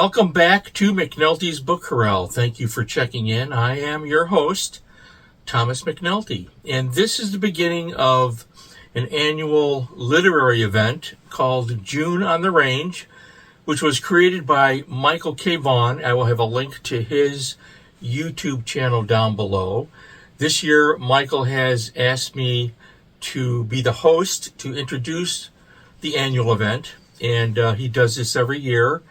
Welcome back to McNulty's Book Corral. Thank you for checking in. I am your host, Thomas McNulty, and this is the beginning of an annual literary event called June on the Range, which was created by Michael K. Vaughan. I will have a link to his YouTube channel down below. This year, Michael has asked me to be the host to introduce the annual event, and he does this every year.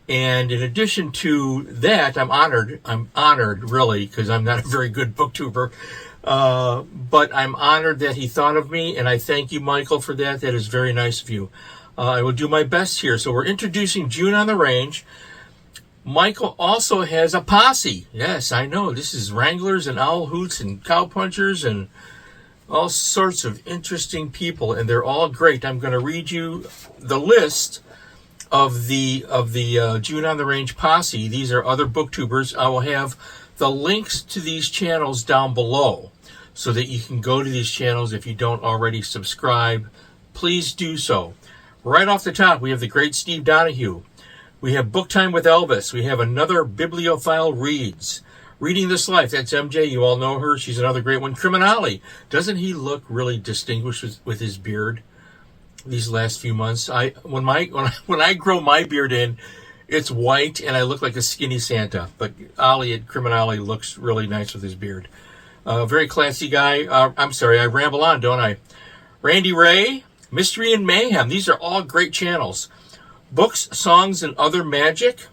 And in addition to that, I'm honored really, because I'm not a very good booktuber, but I'm honored that he thought of me, and I thank you, Michael, for that. That is very nice of you. I will do my best here. So we're introducing June on the Range. Michael also has a posse. Yes, I know. This is wranglers and owl hoots and cowpunchers and all sorts of interesting people, and they're all great. I'm going to read you the list of the June on the Range posse. These are other booktubers. I will have the links to these channels down below so that you can go to these channels if you don't already subscribe. Please do so. Right off the top, we have the great Steve Donoghue. We have Book Time with Elvis. We have another Bibliophile reads. Reading This Life, that's MJ. You all know her. She's another great one. CriminOlly. Doesn't he look really distinguished with his beard these last few months? When I grow my beard in, it's white and I look like a skinny Santa. But Ollie at CriminOlly looks really nice with his beard. Very classy guy. I'm sorry, I ramble on, don't I? Randy Ray, Mystery and Mayhem. These are all great channels. Books, Songs, and Other Magic.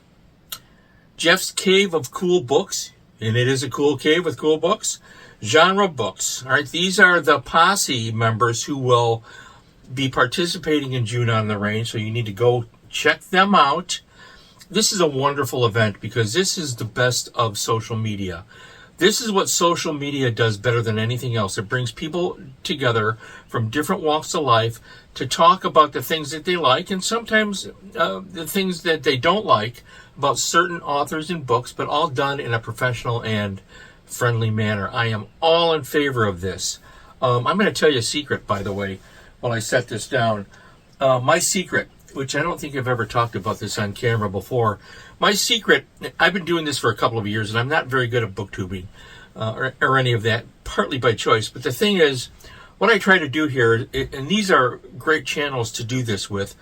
Jeff's Cave of Cool Books. And it is a cool cave with cool books. Genre Books. All right, these are the posse members who will be participating in June on the Range, so you need to go check them out. This is a wonderful event because this is the best of social media. This is what social media does better than anything else. It brings people together from different walks of life to talk about the things that they like and sometimes the things that they don't like about certain authors and books, but all done in a professional and friendly manner. I am all in favor of this. I'm going to tell you a secret, by the way, while I set this down. My secret, which I don't think I've ever talked about this on camera before. My secret, I've been doing this for a couple of years, and I'm not very good at booktubing or any of that, partly by choice. But the thing is, what I try to do here, and these are great channels to do this with,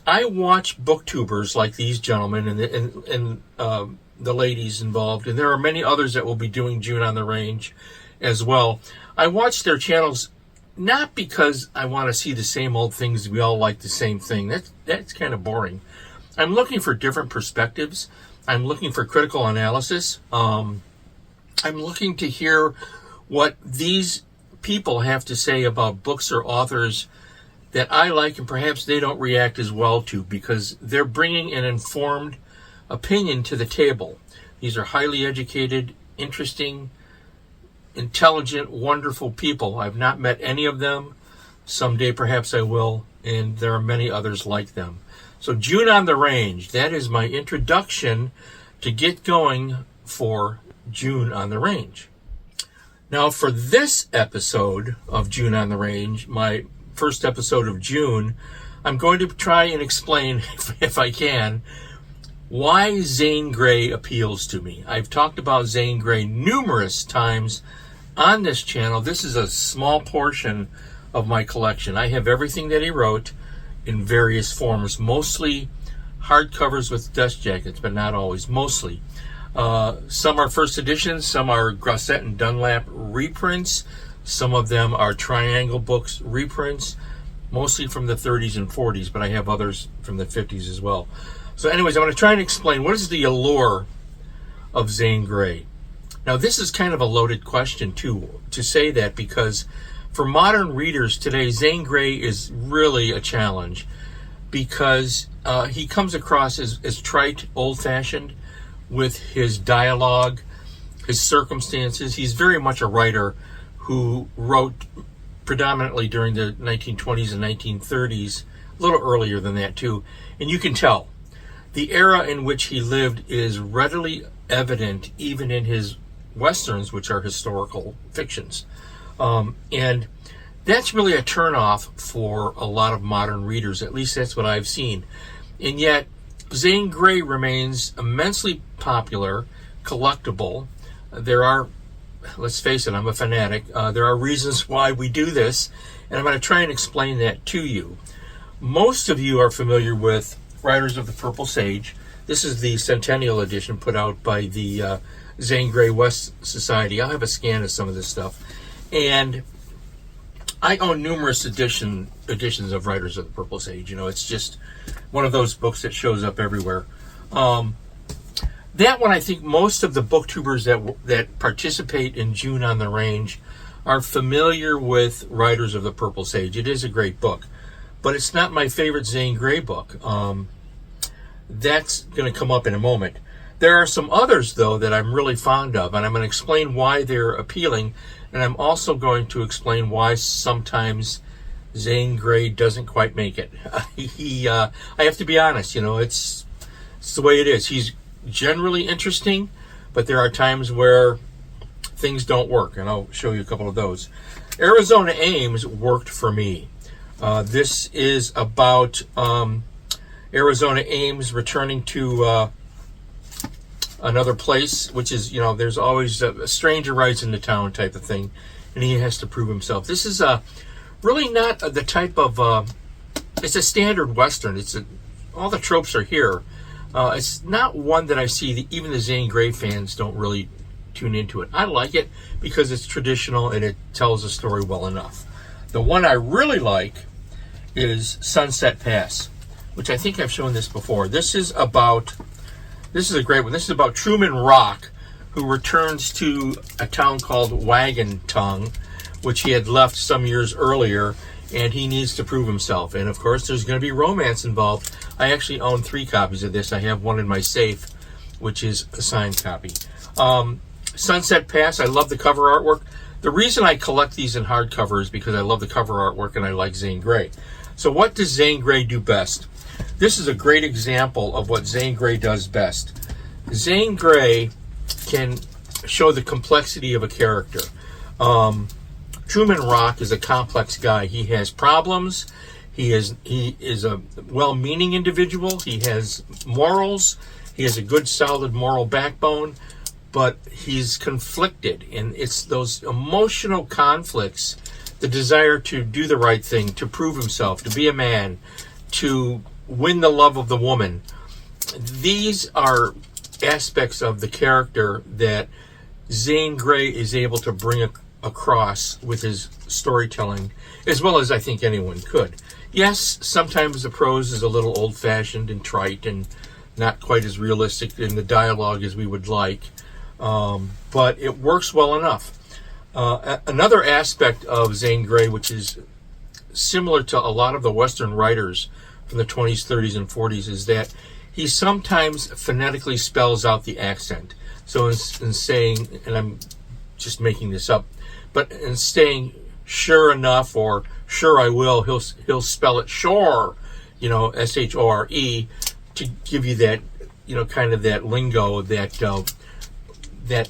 I watch booktubers like these gentlemen and the ladies involved, and there are many others that will be doing June on the Range as well. I watch their channels not because I want to see the same old things. We all like the same thing. That's kind of boring. I'm looking for different perspectives. I'm looking for critical analysis. I'm looking to hear what these people have to say about books or authors that I like and perhaps they don't react as well to, because they're bringing an informed opinion to the table. These are highly educated, interesting, intelligent, wonderful people. I've not met any of them. Someday perhaps I will, and there are many others like them. So June on the Range, that is my introduction to get going for June on the Range. Now for this episode of June on the Range, my first episode of June, I'm going to try and explain, if I can, why Zane Grey appeals to me. I've talked about Zane Grey numerous times on this channel. This is a small portion of my collection. I have everything that he wrote in various forms, mostly hardcovers with dust jackets, but not always, mostly. Some are first editions, some are Grosset and Dunlap reprints, some of them are Triangle Books reprints, mostly from the 30s and 40s, but I have others from the 50s as well. So anyways, I'm going to try and explain what is the allure of Zane Grey. Now, this is kind of a loaded question, too, to say that, because for modern readers today, Zane Grey is really a challenge because he comes across as trite, old-fashioned with his dialogue, his circumstances. He's very much a writer who wrote predominantly during the 1920s and 1930s, a little earlier than that, too. And you can tell the era in which he lived is readily evident even in his Westerns, which are historical fictions. And that's really a turnoff for a lot of modern readers. At least that's what I've seen. And yet, Zane Grey remains immensely popular, collectible. There are, let's face it, I'm a fanatic. There are reasons why we do this, and I'm going to try and explain that to you. Most of you are familiar with Riders of the Purple Sage. This is the Centennial Edition put out by the Zane Grey West Society. I'll have a scan of some of this stuff. And I own numerous editions of Riders of the Purple Sage. You know, it's just one of those books that shows up everywhere. That one, I think most of the booktubers that participate in June on the Range are familiar with Riders of the Purple Sage. It is a great book, but it's not my favorite Zane Grey book. That's going to come up in a moment. There are some others, though, that I'm really fond of, and I'm going to explain why they're appealing, and I'm also going to explain why sometimes Zane Grey doesn't quite make it. I have to be honest, you know, it's the way it is. He's generally interesting, but there are times where things don't work, and I'll show you a couple of those. Arizona Ames worked for me. This is about Arizona Ames returning to another place, which is, you know, there's always a stranger rides into town type of thing, and he has to prove himself. This is really not the type of, it's a standard Western. All the tropes are here. It's not one that I see that even the Zane Grey fans don't really tune into it. I like it because it's traditional and it tells a story well enough. The one I really like is Sunset Pass, which I think I've shown this before. This is a great one. This is about Truman Rock, who returns to a town called Wagon Tongue, which he had left some years earlier, and he needs to prove himself. And of course, there's going to be romance involved. I actually own 3 copies of this. I have one in my safe, which is a signed copy. Sunset Pass, I love the cover artwork. The reason I collect these in hardcover is because I love the cover artwork and I like Zane Grey. So what does Zane Grey do best? This is a great example of what Zane Grey does best. Zane Grey can show the complexity of a character. Truman Rock is a complex guy. He has problems. He is a well-meaning individual. He has morals. He has a good, solid moral backbone, but he's conflicted, and it's those emotional conflicts, the desire to do the right thing, to prove himself, to be a man, to win the love of the woman. These are aspects of the character that Zane Grey is able to bring across with his storytelling, as well as I think anyone could. Yes, sometimes the prose is a little old-fashioned and trite and not quite as realistic in the dialogue as we would like, but it works well enough. Another aspect of Zane Grey, which is similar to a lot of the Western writers from the 20s, 30s, and 40s, is that he sometimes phonetically spells out the accent. So in saying, and I'm just making this up, but in saying sure enough or sure I will, he'll spell it shore, you know, S-H-O-R-E, to give you that, you know, kind of that lingo, that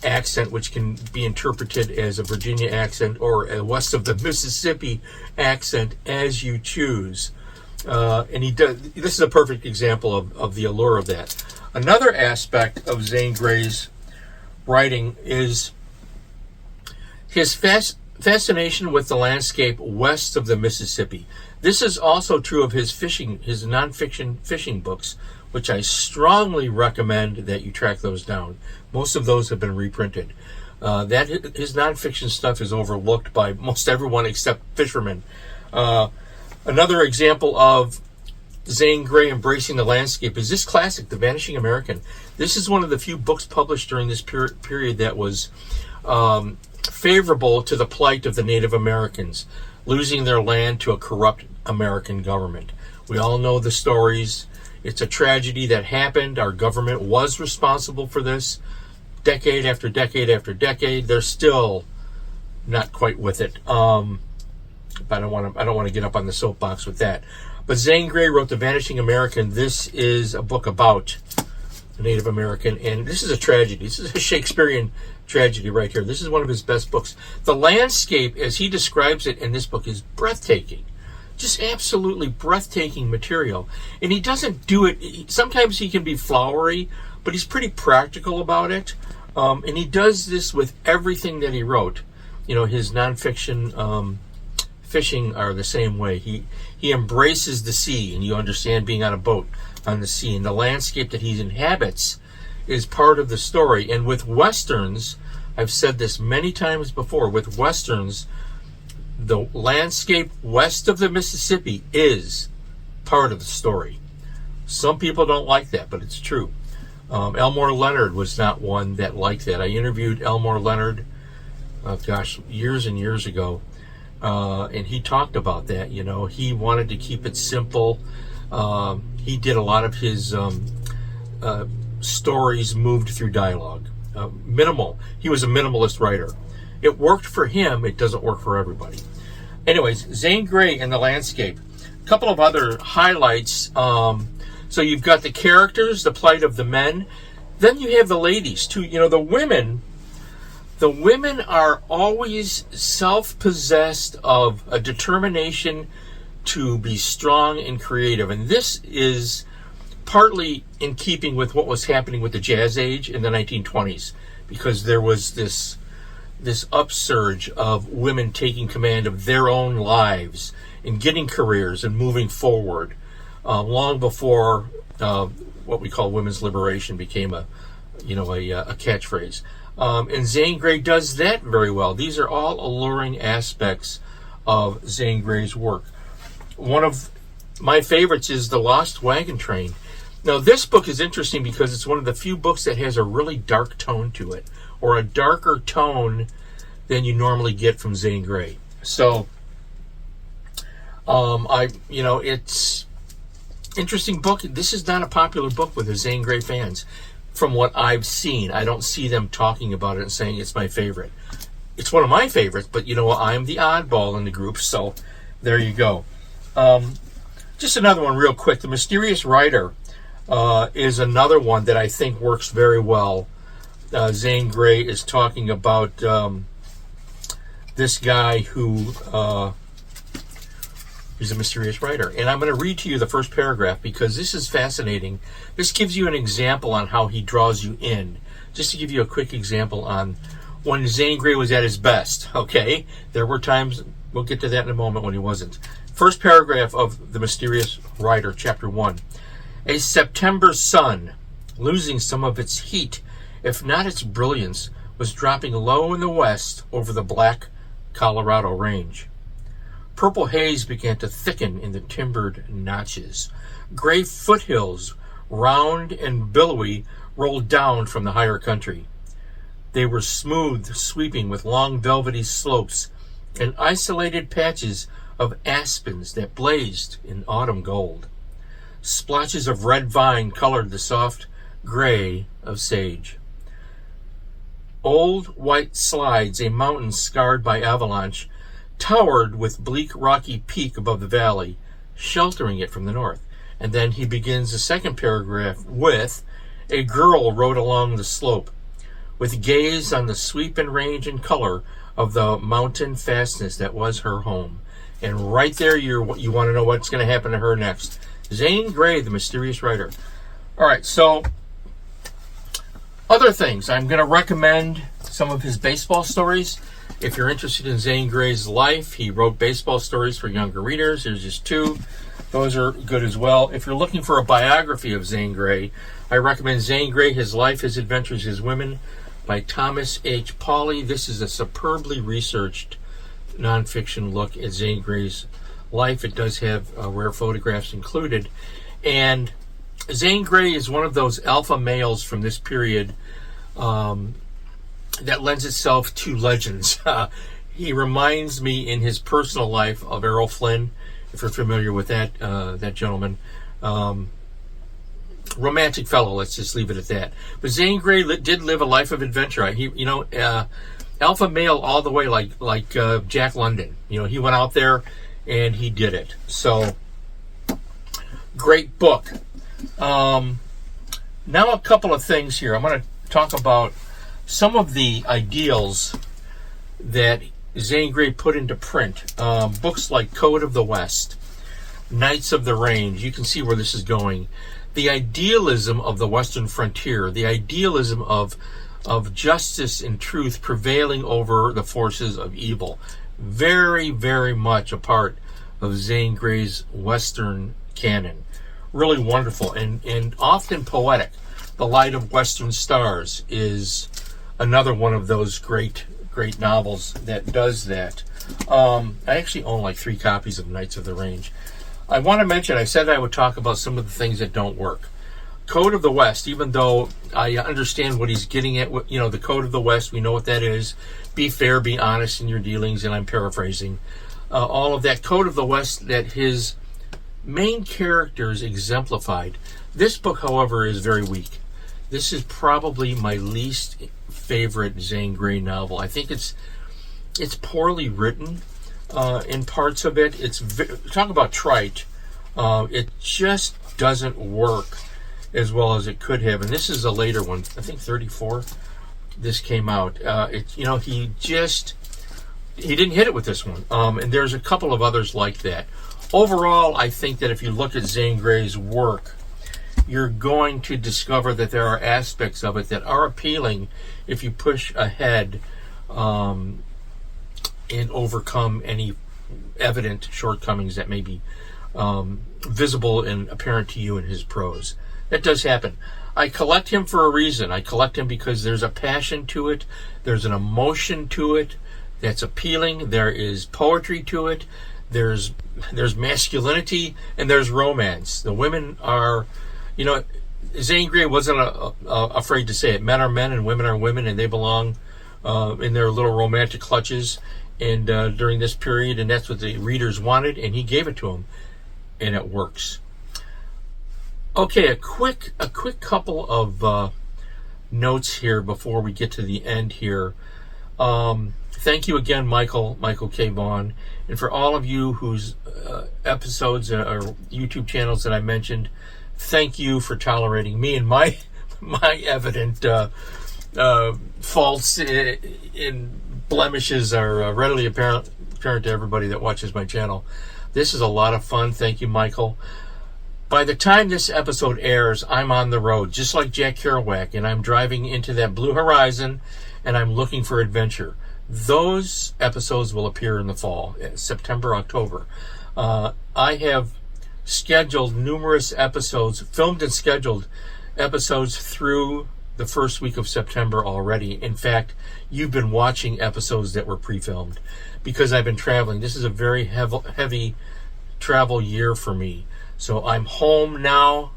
accent, which can be interpreted as a Virginia accent or a west of the Mississippi accent, as you choose. And he does. This is a perfect example of the allure of that. Another aspect of Zane Grey's writing is his fascination with the landscape west of the Mississippi. This is also true of his nonfiction fishing books, which I strongly recommend that you track those down. Most of those have been reprinted. His nonfiction stuff is overlooked by most everyone except fishermen. Another example of Zane Grey embracing the landscape is this classic, The Vanishing American. This is one of the few books published during this period that was favorable to the plight of the Native Americans, losing their land to a corrupt American government. We all know the stories. It's a tragedy that happened. Our government was responsible for this. Decade after decade after decade, they're still not quite with it. But I don't want to get up on the soapbox with that. But Zane Grey wrote The Vanishing American. This is a book about the Native American, and this is a tragedy. This is a Shakespearean tragedy right here. This is one of his best books. The landscape, as he describes it in this book, is breathtaking. Just absolutely breathtaking material. And he doesn't do it, sometimes he can be flowery, but he's pretty practical about it. And he does this with everything that he wrote. You know, his nonfiction fishing are the same way. He embraces the sea, and you understand being on a boat on the sea. And the landscape that he inhabits is part of the story. And with Westerns, I've said this many times before, with Westerns, the landscape west of the Mississippi is part of the story. Some people don't like that, but it's true. Elmore Leonard was not one that liked that. I interviewed Elmore Leonard, years and years ago, and he talked about that. You know, he wanted to keep it simple. He did a lot of his stories moved through dialogue. Minimal. He was a minimalist writer. It worked for him. It doesn't work for everybody. Anyways, Zane Grey and the landscape. A couple of other highlights. So you've got the characters, the plight of the men. Then you have the ladies too. You know, the women are always self-possessed of a determination to be strong and creative. And this is partly in keeping with what was happening with the jazz age in the 1920s, because there was this upsurge of women taking command of their own lives and getting careers and moving forward, long before what we call women's liberation became a catchphrase. And Zane Grey does that very well. These are all alluring aspects of Zane Grey's work. One of my favorites is The Lost Wagon Train. Now, this book is interesting because it's one of the few books that has a really dark tone to it, or a darker tone than you normally get from Zane Grey. So, it's interesting book. This is not a popular book with the Zane Grey fans. From what I've seen, I don't see them talking about it and saying it's my favorite. It's one of my favorites, but you know what? I'm the oddball in the group, so there you go. Just another one real quick. The Mysterious Writer is another one that I think works very well. Zane Grey is talking about this guy who is a mysterious writer. And I'm going to read to you the first paragraph because this is fascinating. This gives you an example on how he draws you in. Just to give you a quick example on when Zane Grey was at his best. Okay, there were times, we'll get to that in a moment, when he wasn't. First paragraph of The Mysterious Writer, Chapter 1. A September sun, losing some of its heat, if not its brilliance, was dropping low in the west over the black Colorado range. Purple haze began to thicken in the timbered notches. Gray foothills, round and billowy, rolled down from the higher country. They were smooth, sweeping with long velvety slopes and isolated patches of aspens that blazed in autumn gold. Splotches of red vine colored the soft gray of sage. Old white slides, a mountain scarred by avalanche, towered with bleak rocky peak above the valley, sheltering it from the north. And then he begins the second paragraph with, a girl rode along the slope, with gaze on the sweep and range and color of the mountain fastness that was her home. And right there, you want to know what's going to happen to her next. Zane Grey, the Mysterious Writer. All right, so other things. I'm going to recommend some of his baseball stories. If you're interested in Zane Grey's life, he wrote baseball stories for younger readers. Here's just two. Those are good as well. If you're looking for a biography of Zane Grey, I recommend Zane Grey, His Life, His Adventures, His Women by Thomas H. Pauley. This is a superbly researched nonfiction look at Zane Grey's life. It does have rare photographs included. And Zane Grey is one of those alpha males from this period that lends itself to legends. He reminds me in his personal life of Errol Flynn, if you're familiar with that gentleman. Romantic fellow, let's just leave it at that. But Zane Grey did live a life of adventure. Alpha male all the way, like Jack London. He went out there and he did it. So, great book. Now a couple of things here. I'm going to talk about some of the ideals that Zane Grey put into print. Books like Code of the West. Knights of the Range. You can see where this is going. The idealism of the Western frontier, the idealism of justice and truth prevailing over the forces of evil. Very, very much a part of Zane Grey's Western canon. Really wonderful and often poetic. The Light of Western Stars is another one of those great novels that does that. I actually own like 3 copies of Knights of the Range. I want to mention, I said I would talk about some of the things that don't work. Code of the West, even though I understand what he's getting at, the Code of the West, we know what that is. Be fair, be honest in your dealings, and I'm paraphrasing. All of that Code of the West that his main characters exemplified. This book, however, is very weak. This is probably my least favorite Zane Grey novel. I think it's poorly written in parts of it. Talk about trite. It just doesn't work as well as it could have. And this is a later one. I think 34. This came out. He didn't hit it with this one. And there's a couple of others like that. Overall, I think that if you look at Zane Grey's work, you're going to discover that there are aspects of it that are appealing if you push ahead and overcome any evident shortcomings that may be visible and apparent to you in his prose. That does happen. I collect him for a reason. I collect him because there's a passion to it. There's an emotion to it that's appealing. There is poetry to it. There's masculinity and there's romance. The women are, Zane Grey wasn't afraid to say it. Men are men and women are women, and they belong in their little romantic clutches and during this period, and that's what the readers wanted, and he gave it to them, and it works. Okay, a quick couple of notes here before we get to the end here. Thank you again, Michael K. Vaughan, and for all of you whose episodes or YouTube channels that I mentioned. Thank you for tolerating me and my evident faults in blemishes are readily apparent to everybody that watches my channel. This is a lot of fun. Thank you, Michael. By the time this episode airs, I'm on the road, just like Jack Kerouac, and I'm driving into that blue horizon, and I'm looking for adventure. Those episodes will appear in the fall, September, October. I have scheduled numerous episodes, filmed and scheduled episodes through the first week of September already. In fact, you've been watching episodes that were pre-filmed because I've been traveling. This is a very heavy travel year for me. So I'm home now.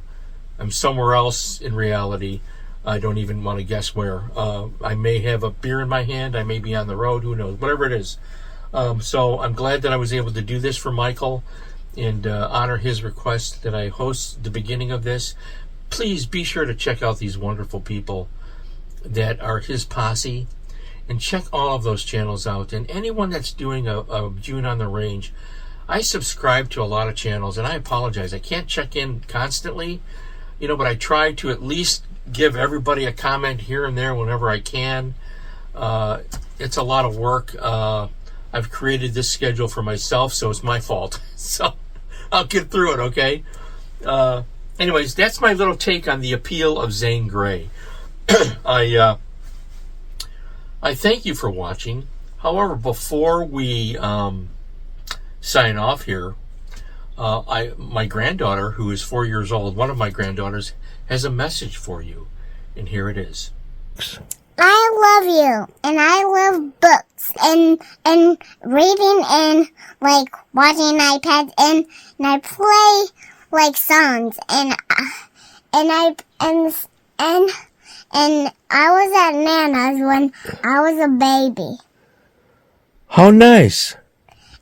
I'm somewhere else in reality. I don't even want to guess where. I may have a beer in my hand. I may be on the road. Who knows? Whatever it is. So I'm glad that I was able to do this for Michael and honor his request that I host the beginning of this. Please be sure to check out these wonderful people that are his posse and check all of those channels out. And anyone that's doing a June on the Range, I subscribe to a lot of channels, and I apologize. I can't check in constantly, but I try to at least give everybody a comment here and there whenever I can. It's a lot of work. I've created this schedule for myself, so it's my fault. So I'll get through it, okay? Anyways, that's my little take on the appeal of Zane Grey. I thank you for watching. However, before we sign off here, my granddaughter, who is 4 years old, one of my granddaughters, has a message for you, and here it is. I love you, and I love books, and reading, and watching iPads, and I play songs, and I was at Nana's when I was a baby. How nice!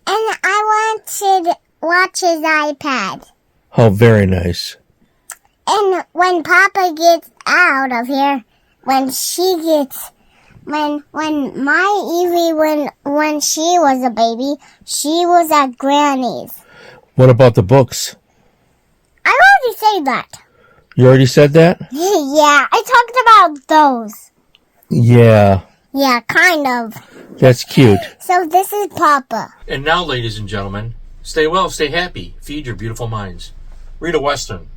And I wanted to watch his iPad. How very nice. And when Papa gets out of here, when she was a baby, she was at Granny's. What about the books? I already said that. You already said that? Yeah, I talked about those. Yeah. Yeah, kind of. That's cute. So this is Papa. And now, ladies and gentlemen, Stay well, stay happy, feed your beautiful minds. Read a Western.